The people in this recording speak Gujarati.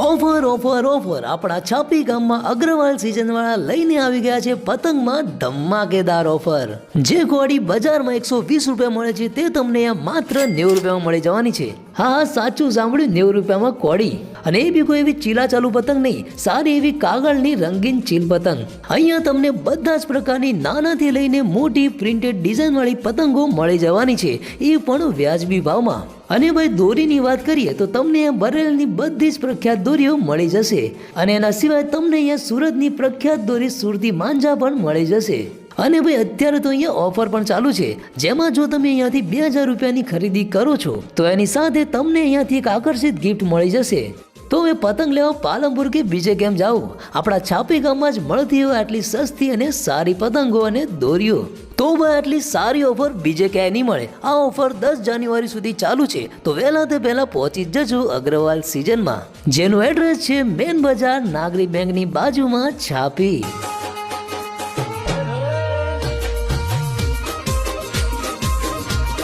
ઓફર ઓફર ઓફર આપણા છાપી ગામમાં અગ્રવાલ સિઝનવાળા લઈને આવી ગયા છે પતંગમાં ધમાકેદાર ઓફર। જે કોડી બજારમાં 120 રૂપિયા મળે છે તે તમને અહીંયા માત્ર 90 રૂપિયામાં મળી જવાની છે। હા સાચું સાંભળ્યું, 90 રૂપિયામાં કોડી, અને એ બી કોઈ એવી ચીલા ચાલુ પતંગ નહીં, સારી એવી કાગળની રંગીન ચીલ પતંગ। અહીંયા તમને બધા જ પ્રકારની નાનાથી લઈને મોટી પ્રિન્ટેડ ડિઝાઇન વાળી પતંગો મળી જવાની છે, એ પણ વ્યાજબી ભાવમાં। અને ભાઈ દોરીની વાત કરીએ તો તમને અહીંયા બરેલીની બધી જ પ્રખ્યાત દોરીઓ મળી જશે, અને એના સિવાય તમને અહીંયા સુરતની પ્રખ્યાત દોરી સુરતી માંજા પણ મળી જશે। અને ભાઈ અત્યારે તો અહીંયા ઓફર પણ ચાલુ છે, જેમાં જો તમે અહીંયાથી 2000 રૂપિયાની ખરીદી કરો છો તો એની સાથે તમને અહીંયાથી એક આકર્ષિત ગિફ્ટ મળી જશે। તો હવે પતંગ લેવા પાલનપુર કે બીજે કેમ જાવું, આપણા છાપી ગામમાં જ મળતી હોય આટલી સસ્તી અને સારી પતંગો અને દોરીઓ। તો ભાઈ આટલી સારી ઓફર બીજે ક્યાંય નહીં મળે। આ ઓફર 10 જાન્યુઆરી સુધી ચાલુ છે, તો વહેલા તે પહેલા પહોંચી જજો અગ્રવાલ સિઝનમાં, જેનું એડ્રેસ છે મેન બજાર નાગરી બેંકની બાજુમાં છાપી।